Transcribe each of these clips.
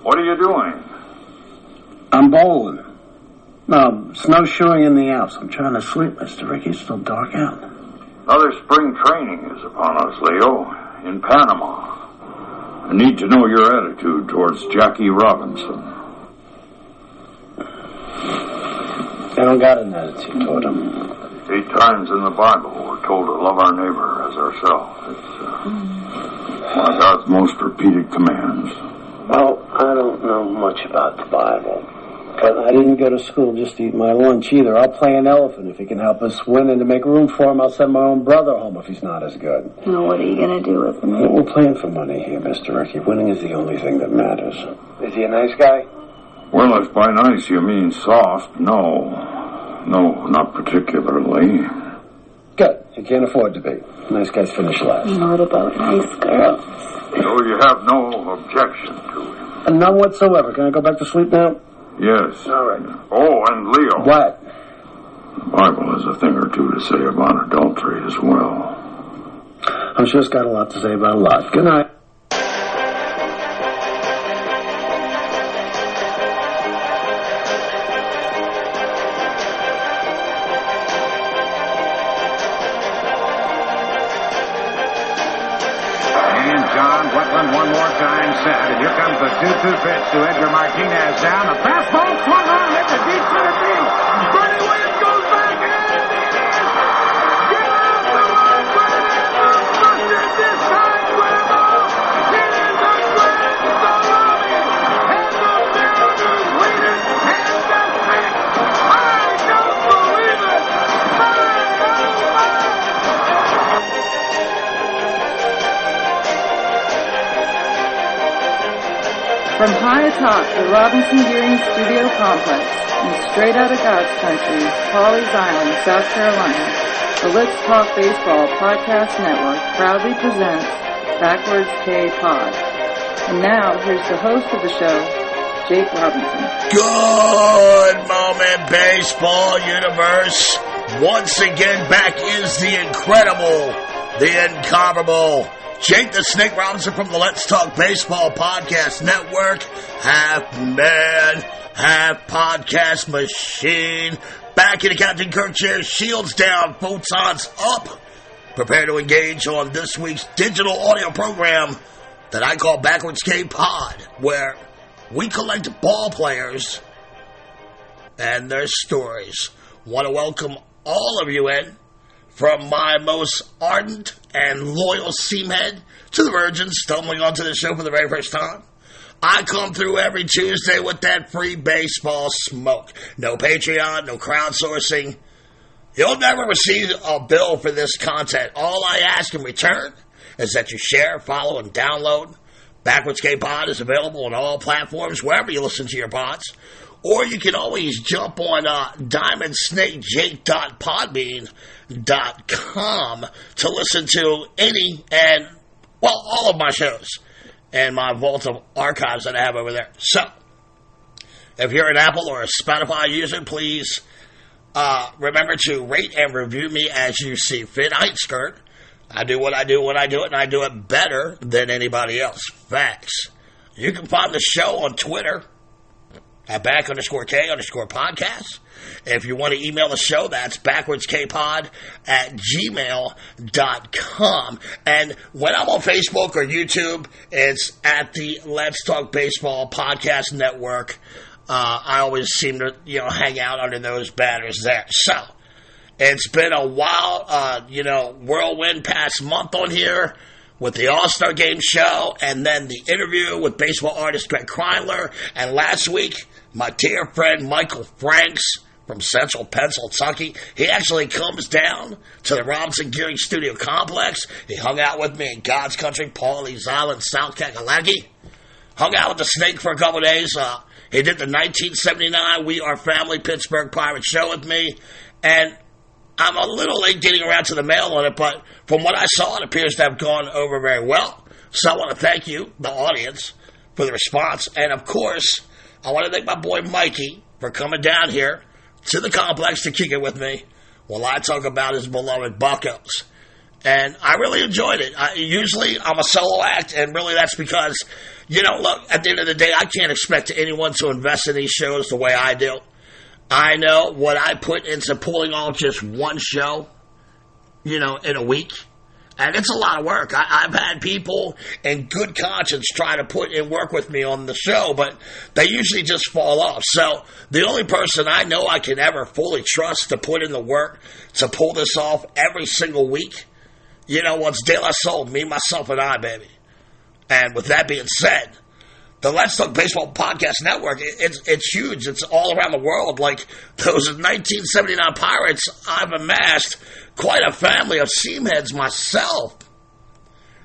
What are you doing? I'm bowling. No, snowshoeing in the Alps. I'm trying to sleep, Mr. Rickey. It's still dark out. Another spring training is upon us, Leo, in Panama. I need to know your attitude towards Jackie Robinson. I don't got an attitude toward him. 8 times in the Bible we're told to love our neighbor as ourselves. It's one of God's most repeated commands. Well, I don't know much about the Bible. But I didn't go to school just to eat my lunch either. I'll play an elephant if he can help us win, and to make room for him, I'll send my own brother home if he's not as good. Well, what are you going to do with him? Well, we're playing for money here, Mr. Rickey. Winning is the only thing that matters. Is he a nice guy? Well, if by nice you mean soft, no. No, not particularly. Good. You can't afford to be. Nice guys finish last. What about nice girls? So you have no objection to him? And none whatsoever. Can I go back to sleep now? Yes. All right. Oh, and Leo. What? The Bible has a thing or two to say about adultery as well. I'm sure it's got a lot to say about a lot. Good night. One more time set, and here comes the 2-2 pitch to Edgar Martinez down. The fastball swung on, hit the deep center field. Bernie Williams goes back, and it is! Get out the run, Bernie! Busted this time, Grandma! It is a grand salami! And the Mariners lead it, and the six! I don't believe it! My, oh my! From high atop the Robinson Gearing Studio Complex and straight out of God's country, Pawleys Island, South Carolina, the Let's Talk Baseball Podcast Network proudly presents Backwards K Pod. And now, here's the host of the show, Jake Robinson. Good moment, baseball universe. Once again, back is the incredible, the incomparable Jake the Snake Robinson from the Let's Talk Baseball Podcast Network. Half man, half podcast machine. Back in the Captain Kirk chair, shields down, photons up. Prepare to engage on this week's digital audio program that I call Backwards K Pod, where we collect ball players and their stories. Want to welcome all of you in, from my most ardent and loyal seamen to the virgins stumbling onto the show for the very first time. I come through every Tuesday with that free baseball smoke. No Patreon, no crowdsourcing. You'll never receive a bill for this content. All I ask in return is that you share, follow, and download. Backwards K Pod is available on all platforms, wherever you listen to your pods. Or you can always jump on diamondsnakejake.podbean.com to listen to any and, well, all of my shows and my vault of archives that I have over there. So, if you're an Apple or a Spotify user, please remember to rate and review me as you see fit. I ain't scared. I do what I do when I do it, and I do it better than anybody else. Facts. You can find the show on Twitter at back_K_podcast. If you want to email the show, that's backwardskpod@gmail.com. And when I'm on Facebook or YouTube, it's at the Let's Talk Baseball Podcast Network. I always seem to, hang out under those banners there. So, it's been a wild, whirlwind past month on here with the All-Star Game show, and then the interview with baseball artist Greg Kreindler, and last week, my dear friend Michael Franks from Central Pennsylvania. He actually comes down to the Robinson Gearing Studio Complex. He hung out with me in God's country, Pawleys Island, South Carolina. Hung out with the Snake for a couple of days. He did the 1979 We Are Family Pittsburgh Pirates show with me, and I'm a little late getting around to the mail on it, but from what I saw, it appears to have gone over very well. So I want to thank you, the audience, for the response. And, of course, I want to thank my boy Mikey for coming down here to the complex to kick it with me while I talk about his beloved Buccos. And I really enjoyed it. Usually I'm a solo act, and really that's because, look, at the end of the day, I can't expect anyone to invest in these shows the way I do. I know what I put into pulling off just one show, in a week. And it's a lot of work. I've had people in good conscience try to put in work with me on the show, but they usually just fall off. So the only person I know I can ever fully trust to put in the work to pull this off every single week, it's De La Soul, me, myself, and I, baby. And with that being said, the Let's Talk Baseball Podcast Network, it's huge. It's all around the world. Like those 1979 Pirates, I've amassed quite a family of seamheads myself.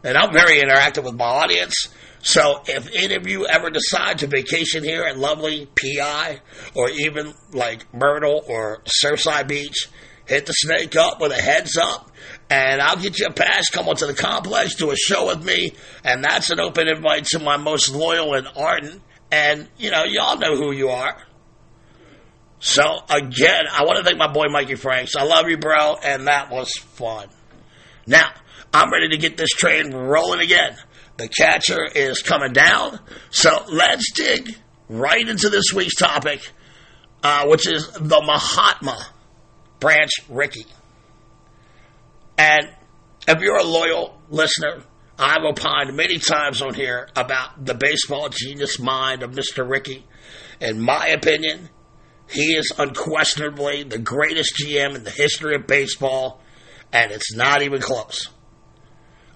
And I'm very interactive with my audience. So if any of you ever decide to vacation here at lovely PI, or even like Myrtle or Surfside Beach, hit the snake up with a heads up, and I'll get you a pass, come onto the complex, do a show with me, and that's an open invite to my most loyal and ardent, and, y'all know who you are. So, again, I want to thank my boy Mikey Franks. I love you, bro, and that was fun. Now, I'm ready to get this train rolling again. The catcher is coming down, so let's dig right into this week's topic, which is the Mahatma, Branch Rickey. And if you're a loyal listener, I've opined many times on here about the baseball genius mind of Mr. Rickey. In my opinion, he is unquestionably the greatest GM in the history of baseball, and it's not even close.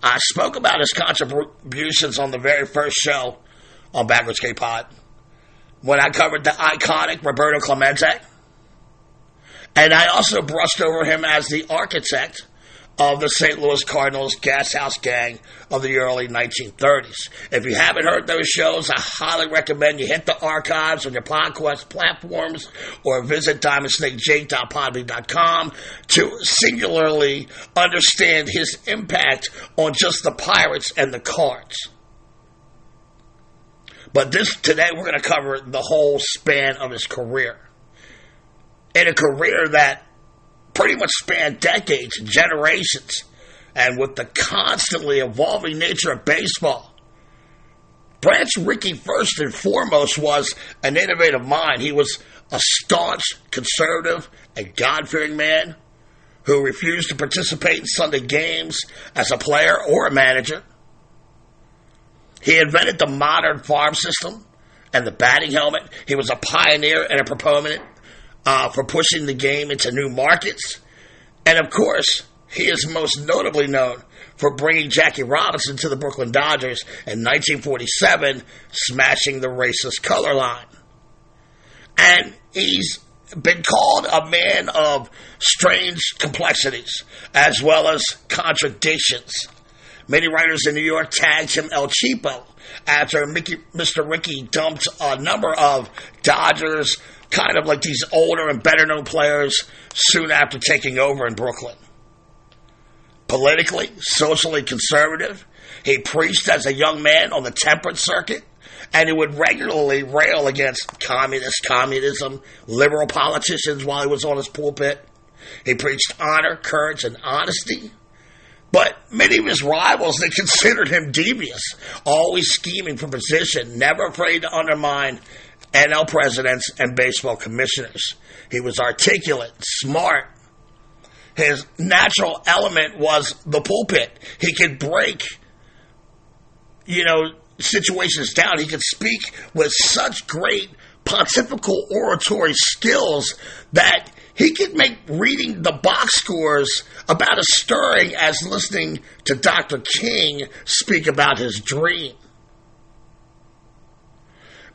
I spoke about his contributions on the very first show on Backwards K-Pod when I covered the iconic Roberto Clemente. And I also brushed over him as the architect of the St. Louis Cardinals Gas House Gang of the early 1930s. If you haven't heard those shows, I highly recommend you hit the archives on your podcast platforms or visit diamondsnakejake.podbean.com to singularly understand his impact on just the Pirates and the Cards. But today we're going to cover the whole span of his career. In a career that pretty much spanned decades and generations, and with the constantly evolving nature of baseball, Branch Rickey, first and foremost, was an innovative mind. He was a staunch conservative and God-fearing man who refused to participate in Sunday games as a player or a manager. He invented the modern farm system and the batting helmet. He was a pioneer and a proponent for pushing the game into new markets. And, of course, he is most notably known for bringing Jackie Robinson to the Brooklyn Dodgers in 1947, smashing the racist color line. And he's been called a man of strange complexities as well as contradictions. Many writers in New York tagged him El Cheapo after Mr. Rickey dumped a number of Dodgers, kind of like these older and better-known players, soon after taking over in Brooklyn. Politically, socially conservative, he preached as a young man on the temperance circuit, and he would regularly rail against communism, liberal politicians while he was on his pulpit. He preached honor, courage, and honesty. But many of his rivals, they considered him devious, always scheming for position, never afraid to undermine NL presidents and baseball commissioners. He was articulate, smart. His natural element was the pulpit. He could break, situations down. He could speak with such great pontifical oratory skills that he could make reading the box scores about as stirring as listening to Dr. King speak about his dream.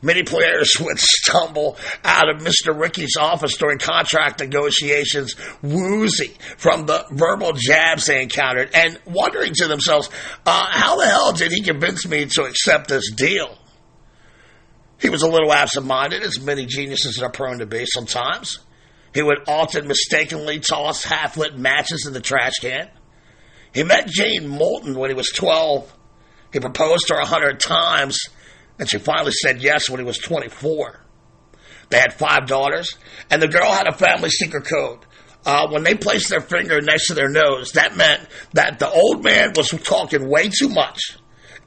Many players would stumble out of Mr. Rickey's office during contract negotiations woozy from the verbal jabs they encountered and wondering to themselves, how the hell did he convince me to accept this deal? He was a little absent-minded, as many geniuses are prone to be sometimes. He would often mistakenly toss half-lit matches in the trash can. He met Jane Moulton when he was 12. He proposed to her 100 times, and she finally said yes when he was 24. They had 5 daughters, and the girl had a family secret code. when they placed their finger next to their nose, that meant that the old man was talking way too much.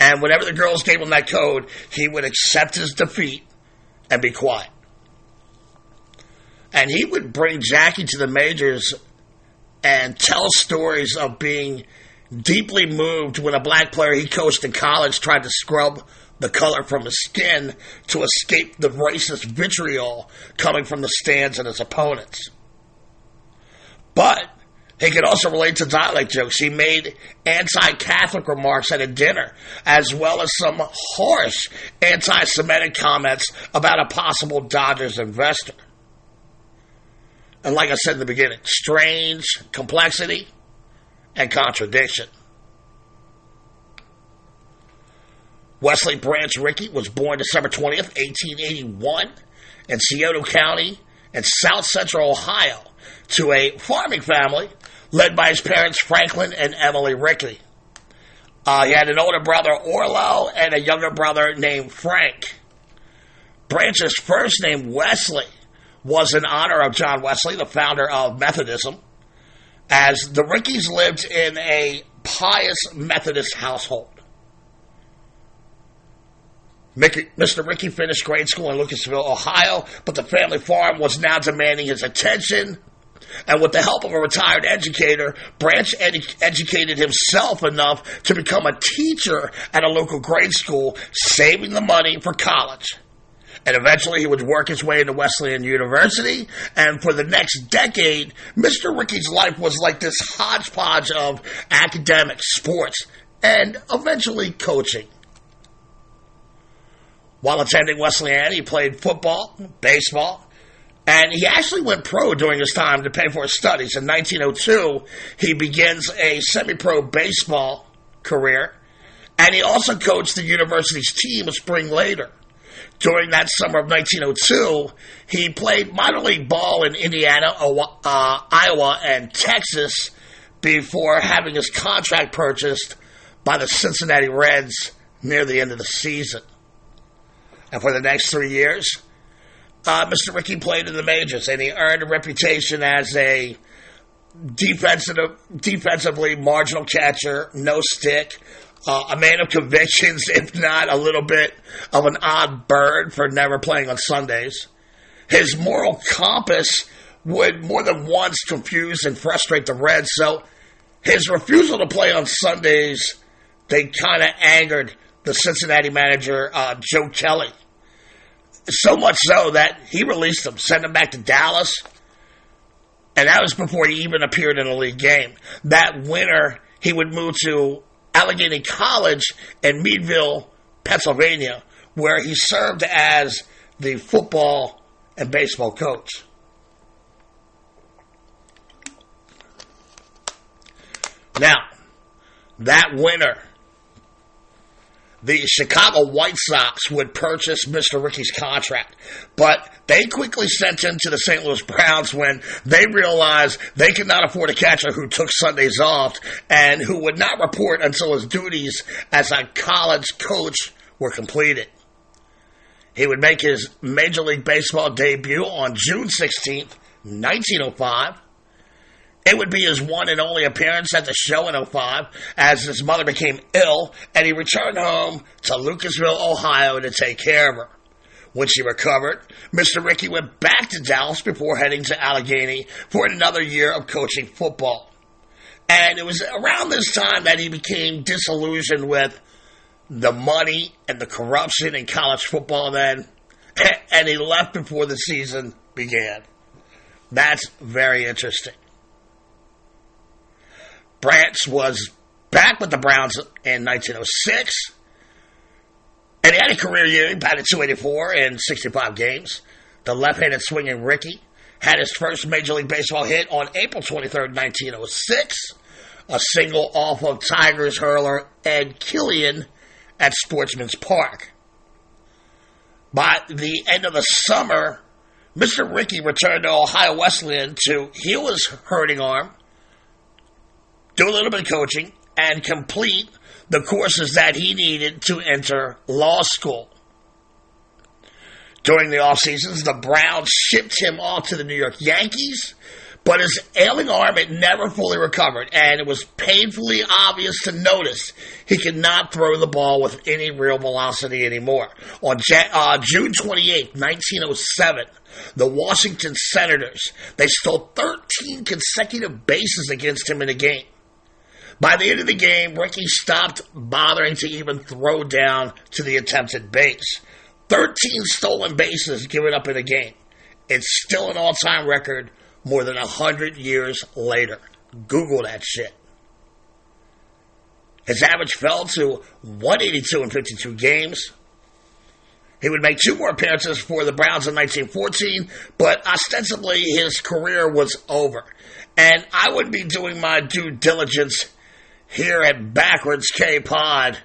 And whenever the girls gave him that code, he would accept his defeat and be quiet. And he would bring Jackie to the majors and tell stories of being deeply moved when a black player he coached in college tried to scrub the color from his skin to escape the racist vitriol coming from the stands and his opponents. But he could also relate to dialect jokes. He made anti-Catholic remarks at a dinner, as well as some harsh anti-Semitic comments about a possible Dodgers investor. And like I said in the beginning, strange complexity and contradiction. Wesley Branch Rickey was born December 20th, 1881 in Scioto County in south central Ohio to a farming family led by his parents Franklin and Emily Rickey. He had an older brother, Orlo, and a younger brother named Frank. Branch's first name, Wesley, was in honor of John Wesley, the founder of Methodism, as the Rickeys lived in a pious Methodist household. Mr. Rickey finished grade school in Lucasville, Ohio, but the family farm was now demanding his attention. And with the help of a retired educator, Branch educated himself enough to become a teacher at a local grade school, saving the money for college. And eventually he would work his way into Wesleyan University, and for the next decade, Mr. Rickey's life was like this hodgepodge of academics, sports, and eventually coaching. While attending Wesleyan, he played football, baseball, and he actually went pro during his time to pay for his studies. In 1902, he begins a semi-pro baseball career, and he also coached the university's team a spring later. During that summer of 1902, he played minor league ball in Indiana, Iowa, and Texas before having his contract purchased by the Cincinnati Reds near the end of the season. And for the next 3 years, Mr. Rickey played in the majors, and he earned a reputation as a defensively marginal catcher, no stick, a man of convictions, if not a little bit of an odd bird for never playing on Sundays. His moral compass would more than once confuse and frustrate the Reds, so his refusal to play on Sundays, they kind of angered the Cincinnati manager, Joe Kelly. So much so that he released him, sent him back to Dallas, and that was before he even appeared in a league game. That winter, he would move to Allegheny College in Meadville, Pennsylvania, where he served as the football and baseball coach. Now, that winter, the Chicago White Sox would purchase Mr. Rickey's contract, but they quickly sent him to the St. Louis Browns when they realized they could not afford a catcher who took Sundays off and who would not report until his duties as a college coach were completed. He would make his Major League Baseball debut on June 16th, 1905. It would be his one and only appearance at the show in 2005 as his mother became ill and he returned home to Lucasville, Ohio to take care of her. When she recovered, Mr. Rickey went back to Dallas before heading to Allegheny for another year of coaching football. And it was around this time that he became disillusioned with the money and the corruption in college football then, and he left before the season began. That's very interesting. Branch was back with the Browns in 1906, and he had a career year. He batted .284 in 65 games. The left-handed swinging Rickey had his first Major League Baseball hit on April 23rd, 1906, a single off of Tigers hurler Ed Killian at Sportsman's Park. By the end of the summer, Mr. Rickey returned to Ohio Wesleyan to heal his hurting arm, do a little bit of coaching, and complete the courses that he needed to enter law school. During the off seasons, the Browns shipped him off to the New York Yankees, But his ailing arm had never fully recovered, and it was painfully obvious to notice he could not throw the ball with any real velocity anymore. On June 28, 1907, the Washington Senators, they stole 13 consecutive bases against him in a game. By the end of the game, Rickey stopped bothering to even throw down to the attempted base. 13 stolen bases given up in a game. It's still an all-time record more than 100 years later. Google that shit. His average fell to 182 in 52 games. He would make 2 more appearances for the Browns in 1914, but ostensibly his career was over. And I would be doing my due diligence here at Backwards K-Pod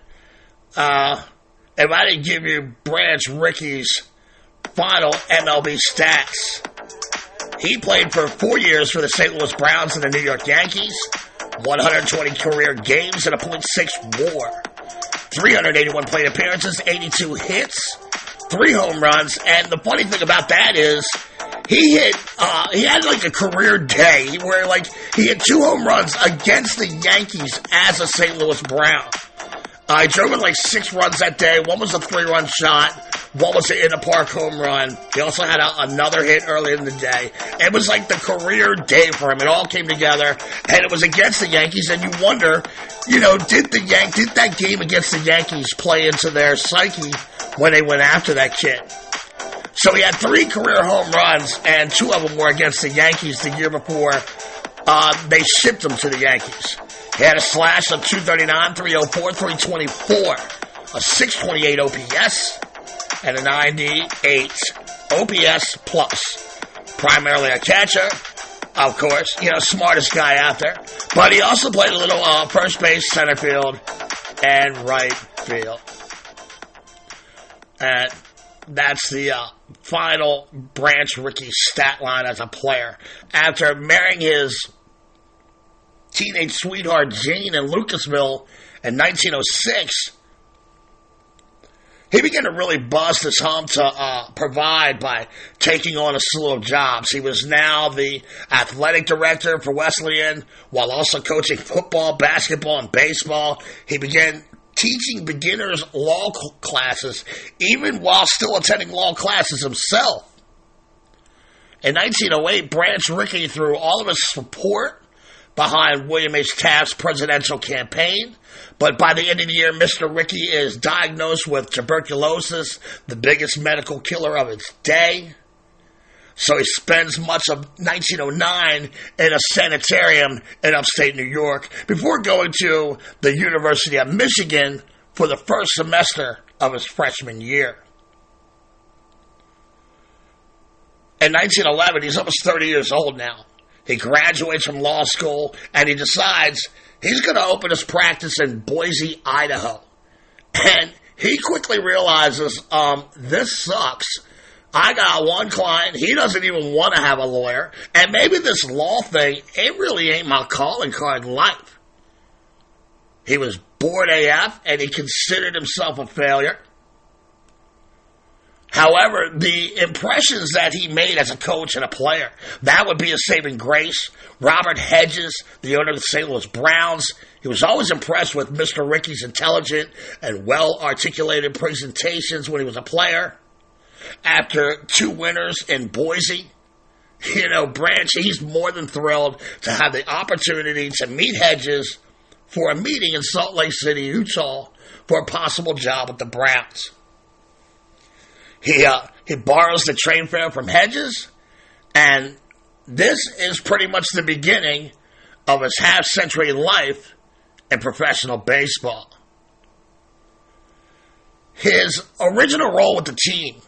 if I didn't give you Branch Rickey's final MLB stats. He played for 4 years for the St. Louis Browns and the New York Yankees, 120 career games and a .6 WAR, 381 plate appearances, 82 hits, 3 home runs, and the funny thing about that is he had like a career day where like he had 2 home runs against the Yankees as a St. Louis Brown. He drove in like 6 runs that day. One was a 3-run shot. One was an in-the-park home run. He also had another hit earlier in the day. It was like the career day for him. It all came together, and it was against the Yankees. And you wonder, did that game against the Yankees play into their psyche when they went after that kid? So he had 3 career home runs, and 2 of them were against the Yankees the year before they shipped him to the Yankees. He had a slash of .239, .304, .324, a .628 OPS, and a .98 OPS plus. Primarily a catcher, of course, smartest guy out there. But he also played a little first base, center field, and right field. And that's the final Branch Rickey stat line as a player. After marrying his teenage sweetheart Jane in Lucasville in 1906, he began to really bust his home to provide by taking on a slew of jobs. He was now the athletic director for Wesleyan, while also coaching football, basketball, and baseball. He began teaching beginners law classes, even while still attending law classes himself. In 1908, Branch Rickey threw all of his support behind William H. Taft's presidential campaign. But by the end of the year, Mr. Rickey is diagnosed with tuberculosis, the biggest medical killer of its day. So he spends much of 1909 in a sanitarium in upstate New York before going to the University of Michigan for the first semester of his freshman year. In 1911, he's almost 30 years old now. He graduates from law school, and he decides he's going to open his practice in Boise, Idaho. And he quickly realizes, this sucks. I got one client. He doesn't even want to have a lawyer. And maybe this law thing, it really ain't my calling card in life. He was bored AF, and he considered himself a failure. However, the impressions that he made as a coach and a player, that would be a saving grace. Robert Hedges, the owner of the St. Louis Browns, he was always impressed with Mr. Rickey's intelligent and well-articulated presentations when he was a player. After 2 winners in Boise, Branch, he's more than thrilled to have the opportunity to meet Hedges for a meeting in Salt Lake City, Utah, for a possible job with the Browns. He borrows the train fare from Hedges, and this is pretty much the beginning of his half-century life in professional baseball. His original role with the team,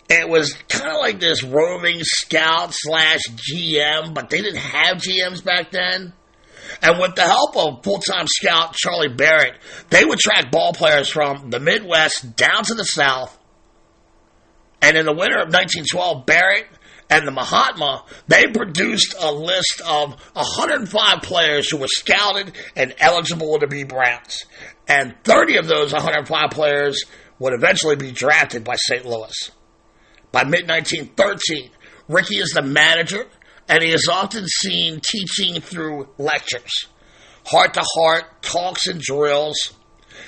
it was kind of like this roving scout / GM, but they didn't have GMs back then. And with the help of full-time scout Charlie Barrett, they would track ball players from the Midwest down to the South. And in the winter of 1912, Barrett and the Mahatma, they produced a list of 105 players who were scouted and eligible to be Browns. And 30 of those 105 players would eventually be drafted by St. Louis. By mid-1913, Rickey is the manager and he is often seen teaching through lectures, heart-to-heart talks and drills.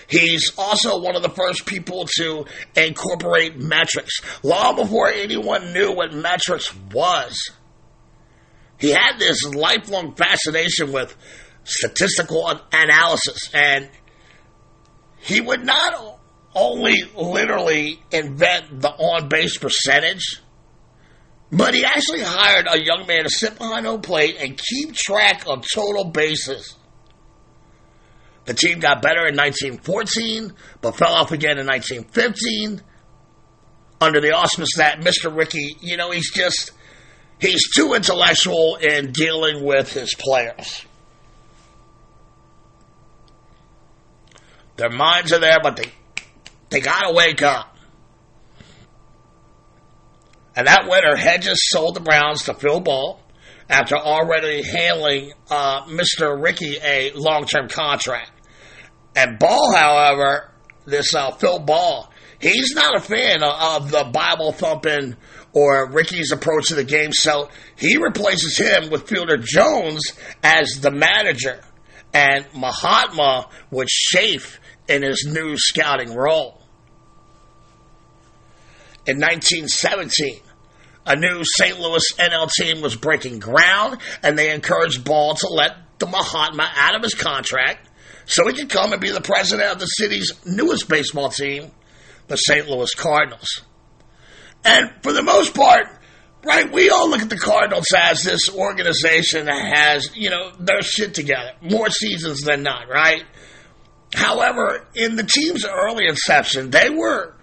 He's also one of the first people to incorporate metrics, long before anyone knew what metrics was. He had this lifelong fascination with statistical analysis, and he would not only literally invent the on-base percentage, but he actually hired a young man to sit behind home plate and keep track of total bases. The team got better in 1914, but fell off again in 1915 under the auspice that Mr. Rickey, he's too intellectual in dealing with his players. Their minds are there, but they gotta wake up. And that winter, Hedges sold the Browns to Phil Ball after already handing Mr. Rickey a long-term contract. And Ball, however, this Phil Ball, he's not a fan of the Bible thumping or Rickey's approach to the game, so he replaces him with Fielder Jones as the manager, and Mahatma would chafe in his new scouting role. In 1917, a new St. Louis NL team was breaking ground, and they encouraged Ball to let the Mahatma out of his contract so he could come and be the president of the city's newest baseball team, the St. Louis Cardinals. And for the most part, right, we all look at the Cardinals as this organization that has, their shit together, more seasons than not, right? However, in the team's early inception, they were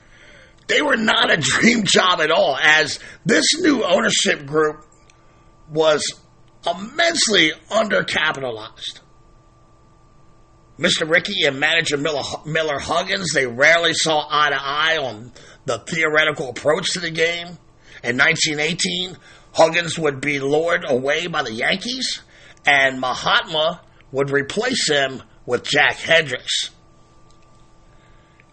not a dream job at all, as this new ownership group was immensely undercapitalized. Mr. Rickey and manager Miller Huggins, they rarely saw eye to eye on the theoretical approach to the game. In 1918, Huggins would be lured away by the Yankees, and Mahatma would replace him with Jack Hendricks.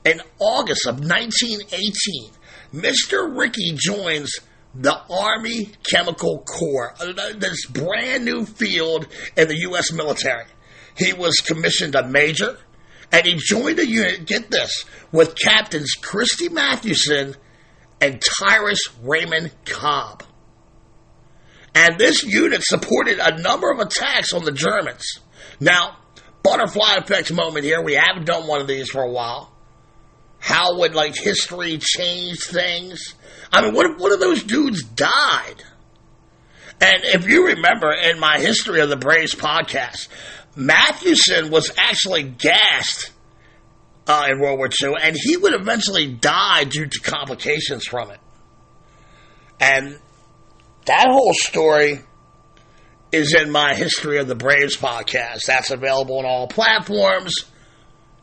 In August of 1918, Mr. Rickey joins the Army Chemical Corps, this brand new field in the U.S. military. He was commissioned a major, and he joined a unit, get this, with Captains Christy Mathewson and Tyrus Raymond Cobb. And this unit supported a number of attacks on the Germans. Now, butterfly effect moment here. We haven't done one of these for a while. How would, history change things? I mean, what if those dudes died? And if you remember in my History of the Braves podcast, Mathewson was actually gassed in World War II, and he would eventually die due to complications from it. And that whole story is in my History of the Braves podcast. That's available on all platforms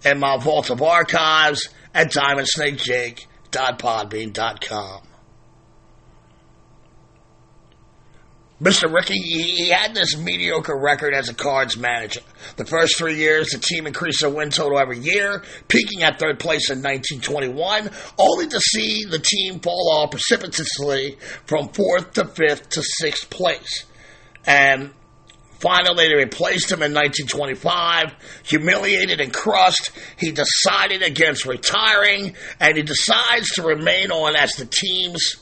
and my vault of archives at diamondsnakejake.podbean.com. Mr. Rickey, he had this mediocre record as a Cards manager. The first 3 years, the team increased their win total every year, peaking at third place in 1921, only to see the team fall off precipitously from 4th to 5th to 6th place. And finally, they replaced him in 1925. Humiliated and crushed, he decided against retiring, and he decides to remain on as the team's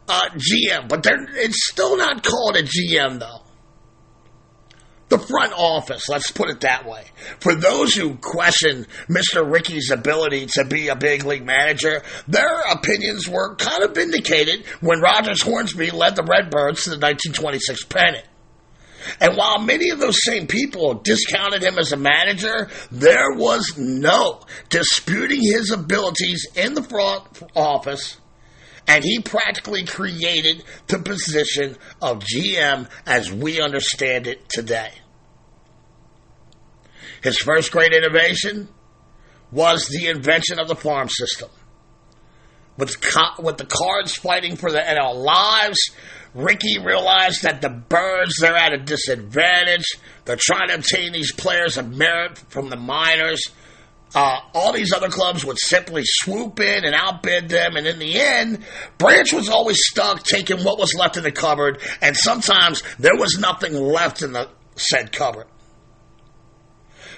GM, but it's still not called a GM, though. The front office, let's put it that way. For those who question Mr. Rickey's ability to be a big league manager, their opinions were kind of vindicated when Rogers Hornsby led the Redbirds to the 1926 pennant. And while many of those same people discounted him as a manager, there was no disputing his abilities in the front office, and he practically created the position of GM as we understand it today. His first great innovation was the invention of the farm system. With the Cards fighting for the NL lives, Rickey realized that the birds, they're at a disadvantage. They're trying to obtain these players of merit from the minors. All these other clubs would simply swoop in and outbid them, and in the end, Branch was always stuck taking what was left in the cupboard, and sometimes there was nothing left in the said cupboard.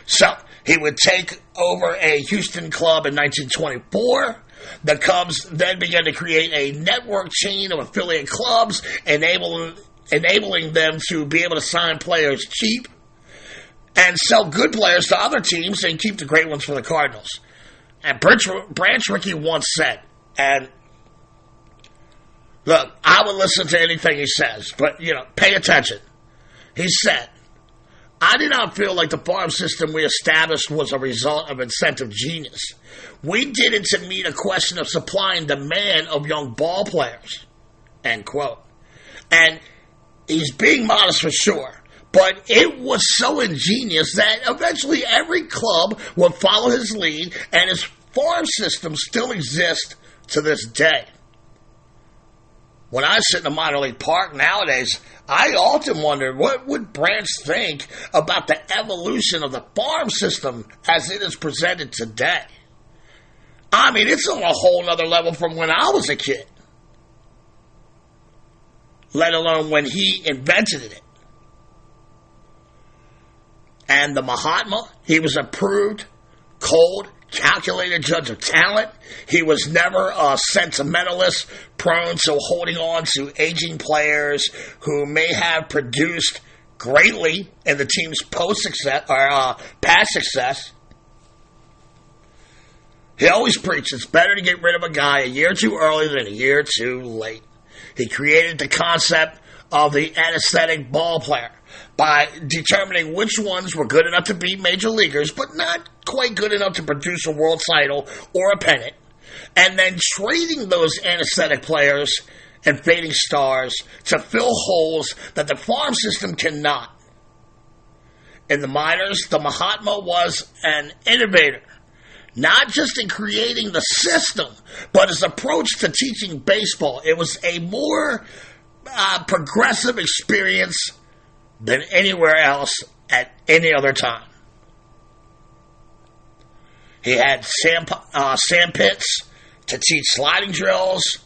So, he would take over a Houston club in 1924. The Cubs then began to create a network chain of affiliate clubs, enabling them to be able to sign players cheap and sell good players to other teams and keep the great ones for the Cardinals. And Branch Rickey once said, and look, I would listen to anything he says, but, pay attention. He said, I do not feel like the farm system we established was a result of incentive genius. We did it to meet a question of supply and demand of young ball players. End quote. And he's being modest for sure. But it was so ingenious that eventually every club would follow his lead, and his farm system still exists to this day. When I sit in a minor league park nowadays, I often wonder what would Branch think about the evolution of the farm system as it is presented today. I mean, it's on a whole nother level from when I was a kid, let alone when he invented it. And the Mahatma, he was a proved, cold, calculated judge of talent. He was never a sentimentalist prone to holding on to aging players who may have produced greatly in the team's past success. He always preached it's better to get rid of a guy a year too early than a year too late. He created the concept of the anesthetic ball player by determining which ones were good enough to be major leaguers, but not quite good enough to produce a world title or a pennant, and then trading those anesthetic players and fading stars to fill holes that the farm system cannot. In the minors, the Mahatma was an innovator, not just in creating the system, but his approach to teaching baseball. It was a more progressive experience than anywhere else at any other time. He had sand pits to teach sliding drills.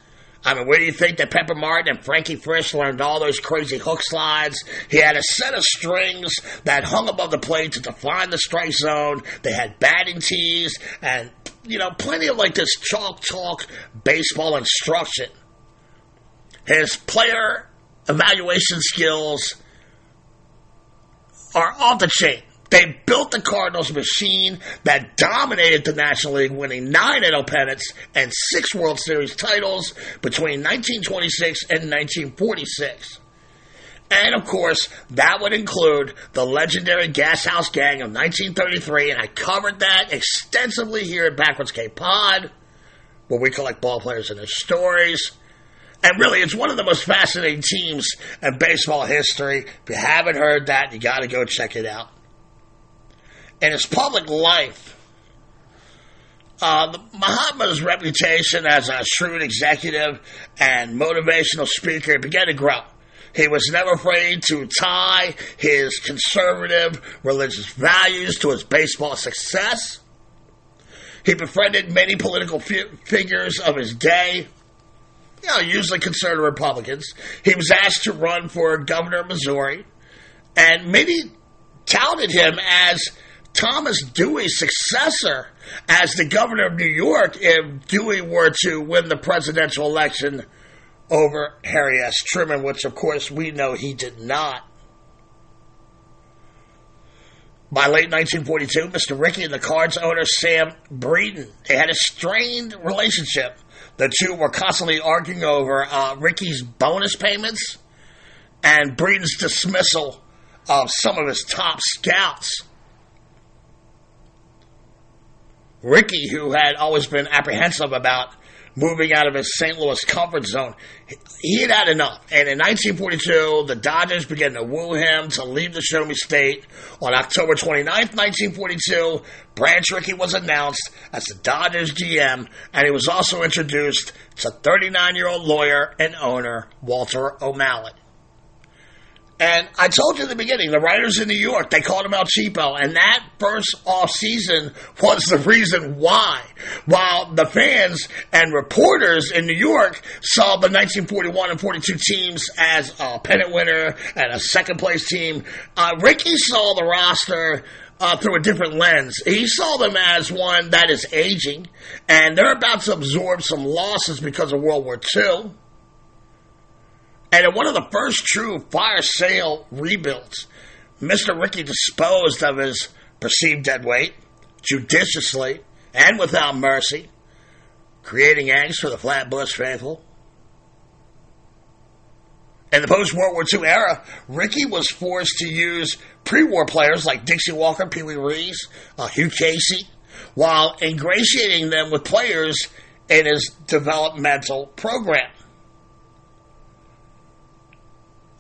I mean, where do you think that Pepper Martin and Frankie Frisch learned all those crazy hook slides? He had a set of strings that hung above the plate to define the strike zone. They had batting tees and, plenty of this chalk talk baseball instruction. His player evaluation skills are off the chain. They built the Cardinals machine that dominated the National League, winning 9 NL pennants and 6 World Series titles between 1926 and 1946. And, of course, that would include the legendary Gas House Gang of 1933, and I covered that extensively here at Backwards K Pod, where we collect ball players and their stories. And really, it's one of the most fascinating teams in baseball history. If you haven't heard that, you got to go check it out. In his public life, Mahatma's reputation as a shrewd executive and motivational speaker began to grow. He was never afraid to tie his conservative religious values to his baseball success. He befriended many political figures of his day, usually conservative Republicans. He was asked to run for governor of Missouri, and many touted him as Thomas Dewey's successor as the governor of New York if Dewey were to win the presidential election over Harry S. Truman, which, of course, we know he did not. By late 1942, Mr. Rickey and the Cards owner Sam Breeden, they had a strained relationship. The two were constantly arguing over Rickey's bonus payments and Breeden's dismissal of some of his top scouts. Rickey, who had always been apprehensive about moving out of his St. Louis comfort zone, he had had enough. And in 1942, the Dodgers began to woo him to leave the Show Me State. On October 29th, 1942, Branch Rickey was announced as the Dodgers GM, and he was also introduced to 39-year-old lawyer and owner Walter O'Malley. And I told you in the beginning, the writers in New York, they called him El Cheapo, and that first off-season was the reason why. While the fans and reporters in New York saw the 1941 and 42 teams as a pennant winner and a second-place team, Rickey saw the roster through a different lens. He saw them as one that is aging, and they're about to absorb some losses because of World War II. And in one of the first true fire sale rebuilds, Mr. Rickey disposed of his perceived dead weight judiciously and without mercy, creating angst for the Flatbush faithful. In the post-World War II era, Rickey was forced to use pre-war players like Dixie Walker, Pee Wee Reeves, Hugh Casey, while ingratiating them with players in his developmental program.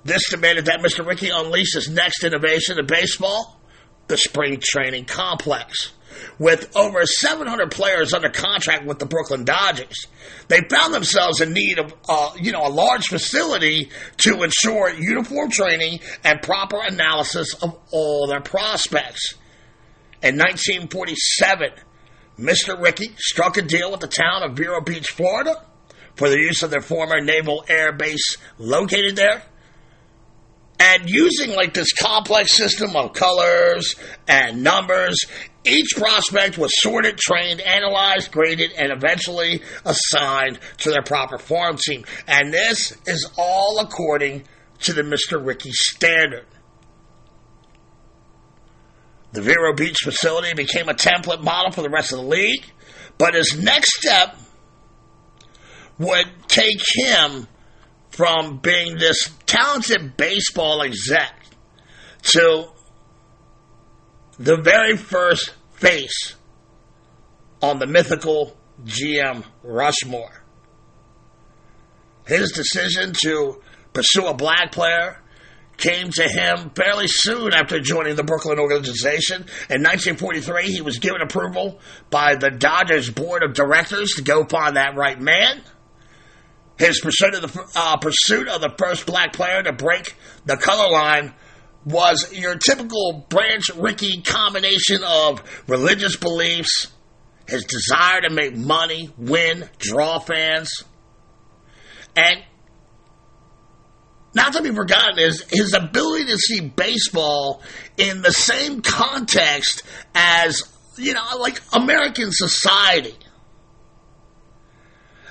This demanded that Mr. Rickey unleash his next innovation in baseball, the spring training complex. With over 700 players under contract with the Brooklyn Dodgers, they found themselves in need of a large facility to ensure uniform training and proper analysis of all their prospects. In 1947, Mr. Rickey struck a deal with the town of Vero Beach, Florida, for the use of their former Naval Air Base located there. And using this complex system of colors and numbers, each prospect was sorted, trained, analyzed, graded, and eventually assigned to their proper farm team. And this is all according to the Mr. Rickey standard. The Vero Beach facility became a template model for the rest of the league, but his next step would take him from being this talented baseball exec to the very first face on the mythical GM Rushmore. His decision to pursue a black player came to him fairly soon after joining the Brooklyn organization. In 1943, he was given approval by the Dodgers board of directors to go find that right man. His pursuit of the first black player to break the color line was your typical Branch Rickey combination of religious beliefs, his desire to make money, win, draw fans, and not to be forgotten is his ability to see baseball in the same context as, American society.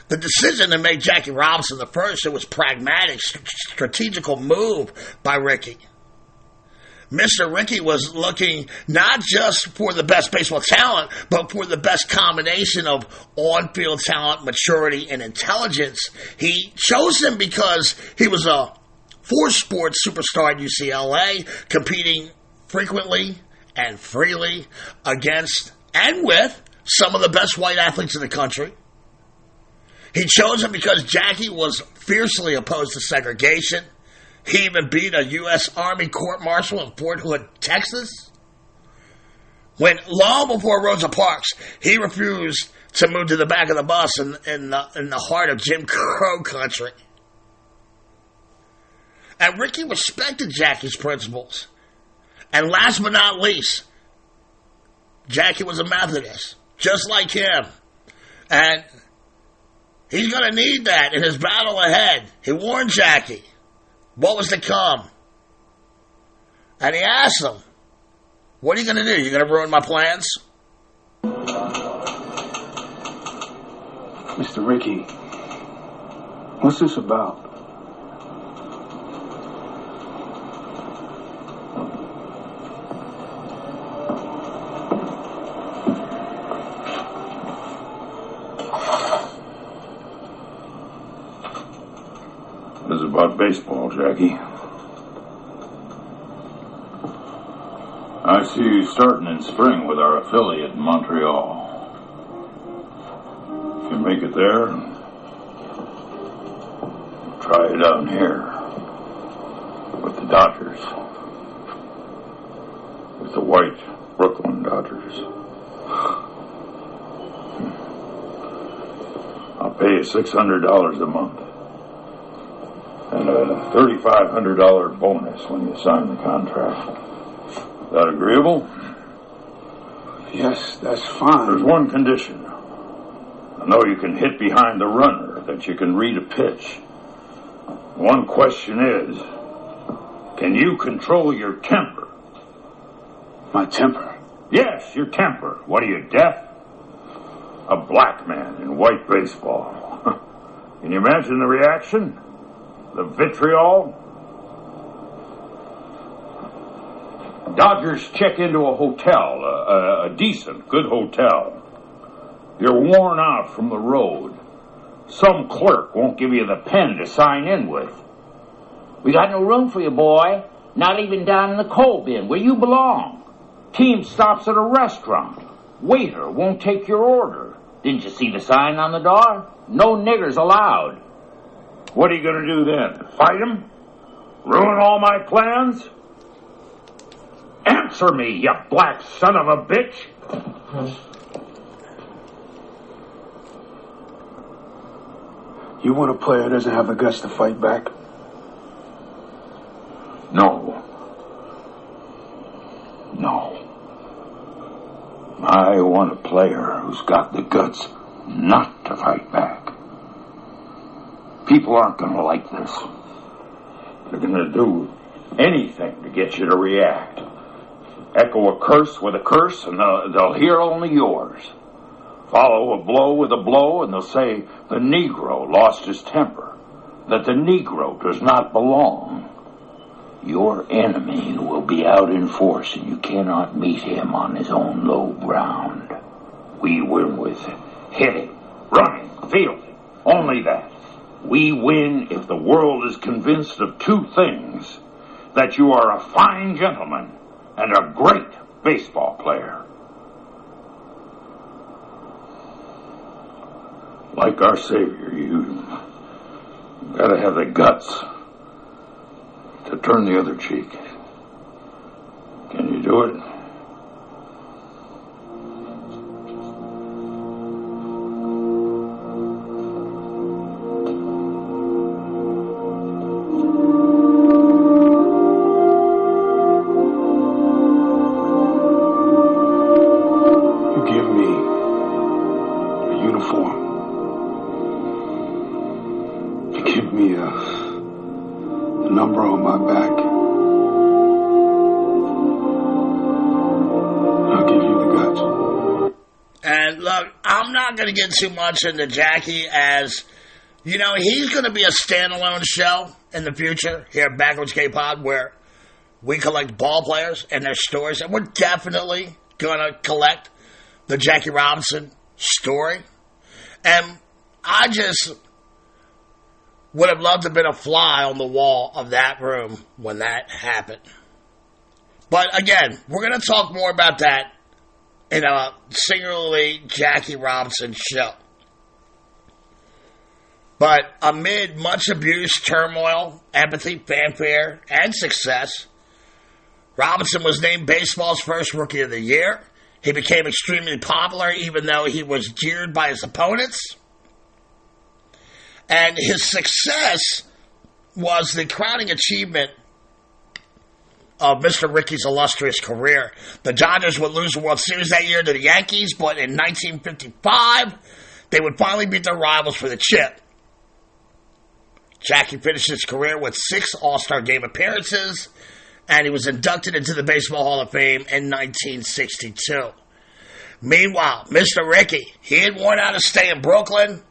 The decision to make Jackie Robinson the first, it was pragmatic, strategical move by Rickey. Mr. Rickey was looking not just for the best baseball talent, but for the best combination of on-field talent, maturity, and intelligence. He chose him because he was a four-sports superstar at UCLA, competing frequently and freely against and with some of the best white athletes in the country. He chose him because Jackie was fiercely opposed to segregation. He even beat a U.S. Army court-martial in Fort Hood, Texas. When, long before Rosa Parks, he refused to move to the back of the bus in the heart of Jim Crow country. And Rickey respected Jackie's principles. And last but not least, Jackie was a Methodist, just like him. And he's going to need that in his battle ahead. He warned Jackie what was to come. And he asked him, what are you going to do? You going to ruin my plans? Mr. Rickey, what's this about? This is about baseball, Jackie. I see you starting in spring with our affiliate in Montreal. If you make it there, try it down here with the Dodgers. With the white Brooklyn Dodgers. I'll pay you $600 a month. And a $3,500 bonus when you sign the contract. Is that agreeable? Yes, that's fine. There's one condition. I know you can hit behind the runner, that you can read a pitch. One question is, can you control your temper? My temper? Yes, your temper. What are you, deaf? A black man in white baseball. Can you imagine the reaction? The vitriol? Dodgers check into a hotel, a decent, good hotel. You're worn out from the road. Some clerk won't give you the pen to sign in with. We got no room for you, boy. Not even down in the coal bin where you belong. Team stops at a restaurant. Waiter won't take your order. Didn't you see the sign on the door? No niggers allowed. What are you going to do then? Fight him? Ruin all my plans? Answer me, you black son of a bitch! You want a player who doesn't have the guts to fight back? No. I want a player who's got the guts not to fight back. People aren't going to like this. They're going to do anything to get you to react. Echo a curse with a curse, and they'll hear only yours. Follow a blow with a blow, and they'll say the Negro lost his temper, that the Negro does not belong. Your enemy will be out in force, and you cannot meet him on his own low ground. We win with hitting, running, fielding, only that. We win if the world is convinced of two things: that you are a fine gentleman and a great baseball player. Like our Savior, you gotta have the guts to turn the other cheek. Can you do it? You give me a uniform. You give me a number on my back. I'll give you the guts. And look, I'm not going to get too much into Jackie, as, you know, he's going to be a standalone show in the future here at Backwards K-Pod, where we collect ball players and their stories, and we're definitely going to collect the Jackie Robinson story. And I just would have loved to have been a fly on the wall of that room when that happened. But again, we're going to talk more about that in a singularly Jackie Robinson show. But amid much abuse, turmoil, empathy, fanfare, and success, Robinson was named baseball's first Rookie of the Year. He became extremely popular, even though he was jeered by his opponents. And his success was the crowning achievement of Mr. Rickey's illustrious career. The Dodgers would lose the World Series that year to the Yankees, but in 1955, they would finally beat their rivals for the chip. Jackie finished his career with 6 All-Star Game appearances, and he was inducted into the Baseball Hall of Fame in 1962. Meanwhile, Mr. Rickey, he had worn out to stay in Brooklyn.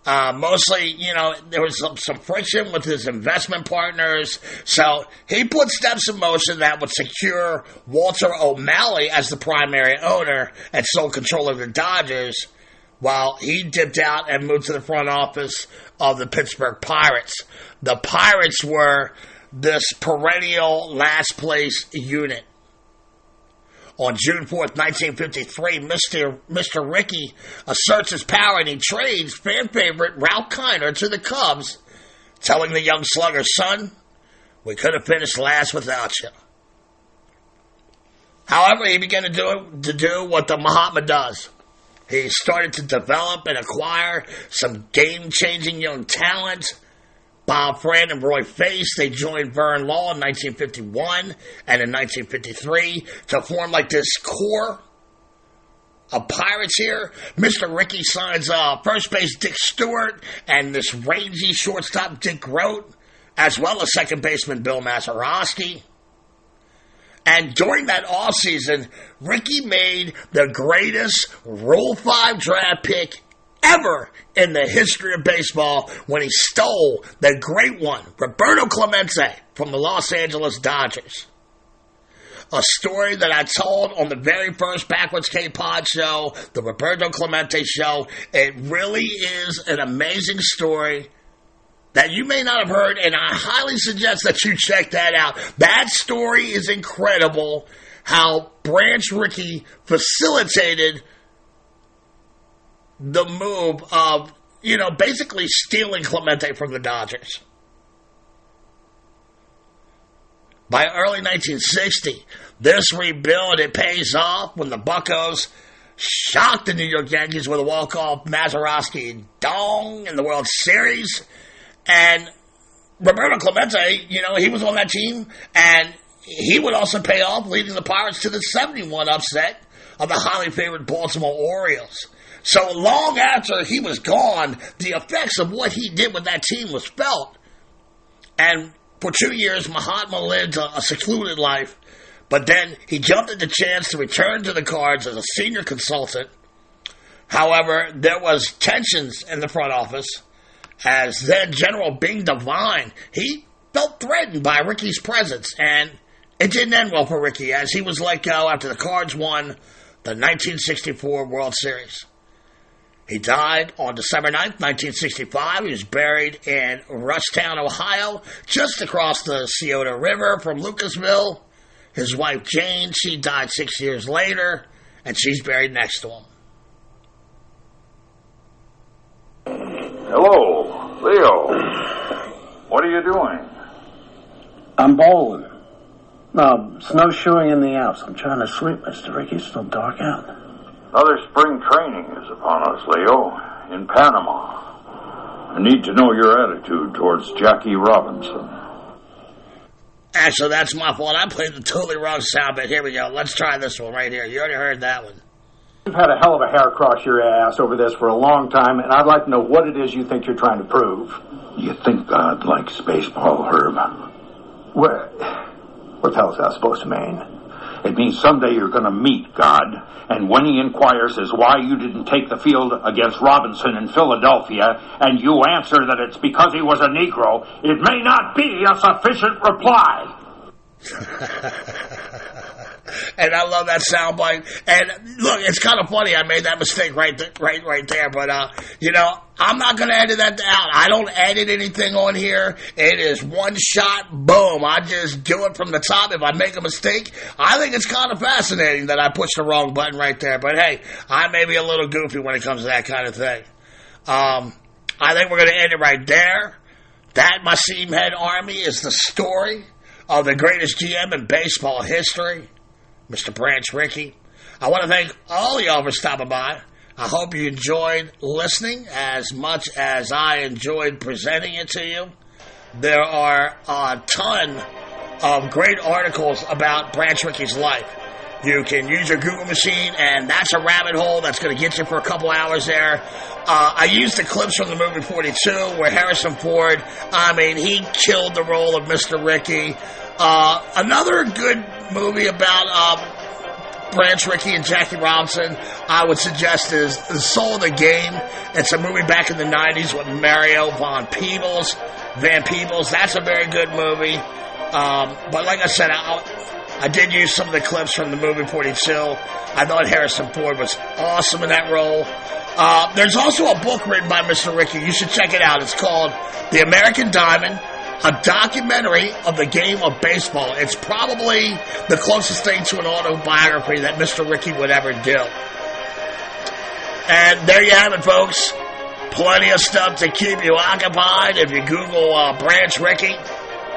Mostly, you know, there was some friction with his investment partners, so he put steps in motion that would secure Walter O'Malley as the primary owner and sole control of the Dodgers, while he dipped out and moved to the front office of the Pittsburgh Pirates. The Pirates were this perennial last place unit. On June 4th, 1953, Mr. Rickey asserts his power and he trades fan favorite Ralph Kiner to the Cubs, telling the young slugger, "Son, we could have finished last without you." However, he began to do what the Mahatma does. He started to develop and acquire some game-changing young talent, Bob Fran and Roy Face, they joined Vern Law in 1951 and in 1953 to form like this core of Pirates here. Mr. Rickey signs first base Dick Stewart and this rangy shortstop Dick Grote, as well as second baseman Bill Mazeroski. And during that offseason, Rickey made the greatest Rule 5 draft pick ever in the history of baseball when he stole the great one, Roberto Clemente, from the Los Angeles Dodgers. A story that I told on the very first Backwards K-Pod show, the Roberto Clemente show. It really is an amazing story that you may not have heard, and I highly suggest that you check that out. That story is incredible, how Branch Rickey facilitated the move of, basically stealing Clemente from the Dodgers. By early 1960, this rebuild, it pays off when the Buccos shocked the New York Yankees with a walk-off Mazeroski dong in the World Series. And Roberto Clemente, he was on that team, and he would also pay off leading the Pirates to the 71 upset of the highly favored Baltimore Orioles. So long after he was gone, the effects of what he did with that team was felt. And for 2 years, Mahatma lived a secluded life, but then he jumped at the chance to return to the Cards as a senior consultant. However, there was tensions in the front office, as then General Bing Devine, he felt threatened by Rickey's presence, and it didn't end well for Rickey, as he was let go after the Cards won the 1964 World Series. He died on December 9th, 1965. He was buried in Rushtown, Ohio, just across the Scioto River from Lucasville. His wife, Jane, she died 6 years later, and she's buried next to him. Hello, Leo. What are you doing? I'm bowling. No, snowshoeing in the Alps. I'm trying to sleep, Mr. Rickey. It's still dark out. Another spring training is upon us, Leo, in Panama. I need to know your attitude towards Jackie Robinson. Actually, that's my fault. I played the totally wrong sound bit. Here we go. Let's try this one right here. You already heard that one. You've had a hell of a hair across your ass over this for a long time, and I'd like to know what it is you think you're trying to prove. You think God likes baseball, Herb? What the hell is that supposed to mean? It means someday you're going to meet God, and when he inquires as why you didn't take the field against Robinson in Philadelphia, and you answer that it's because he was a Negro, it may not be a sufficient reply. And I love that soundbite. And look, it's kind of funny. I made that mistake right there. But I'm not going to edit that out. I don't edit anything on here. It is one shot, boom. I just do it from the top. If I make a mistake, I think it's kind of fascinating that I pushed the wrong button right there. But hey, I may be a little goofy when it comes to that kind of thing. I think we're going to end it right there. That, my Seamhead Army, is the story of the greatest GM in baseball history, Mr. Branch Rickey. I want to thank all y'all for stopping by. I hope you enjoyed listening as much as I enjoyed presenting it to you. There are a ton of great articles about Branch Rickey's life. You can use your Google machine, and that's a rabbit hole that's going to get you for a couple hours there. I used the clips from the movie 42 where Harrison Ford, he killed the role of Mr. Rickey. Another good movie about Branch Rickey and Jackie Robinson, I would suggest, is The Soul of the Game. It's a movie back in the 90s with Mario Van Peebles. That's a very good movie. But like I said, I did use some of the clips from the movie 42. I thought Harrison Ford was awesome in that role. There's also a book written by Mr. Rickey. You should check it out. It's called The American Diamond, a documentary of the game of baseball. It's probably the closest thing to an autobiography that Mr. Rickey would ever do. And there you have it, folks. Plenty of stuff to keep you occupied. If you Google Branch Rickey,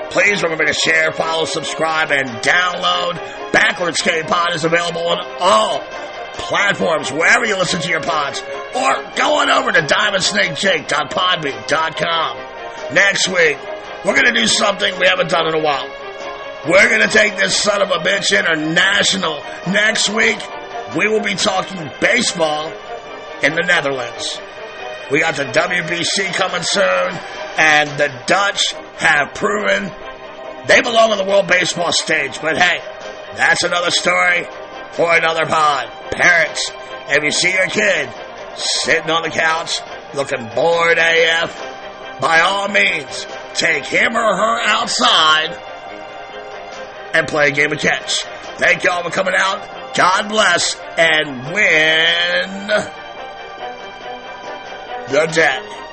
please remember to share, follow, subscribe, and download. Backwards K-Pod is available on all platforms, wherever you listen to your pods. Or go on over to DiamondSnakeJake.podbean.com. Next week, we're going to do something we haven't done in a while. We're going to take this son of a bitch international. Next week, we will be talking baseball in the Netherlands. We got the WBC coming soon, and the Dutch have proven they belong on the world baseball stage. But hey, that's another story for another pod. Parents, if you see your kid sitting on the couch looking bored AF, by all means, take him or her outside and play a game of catch. Thank you all for coming out. God bless and win the day.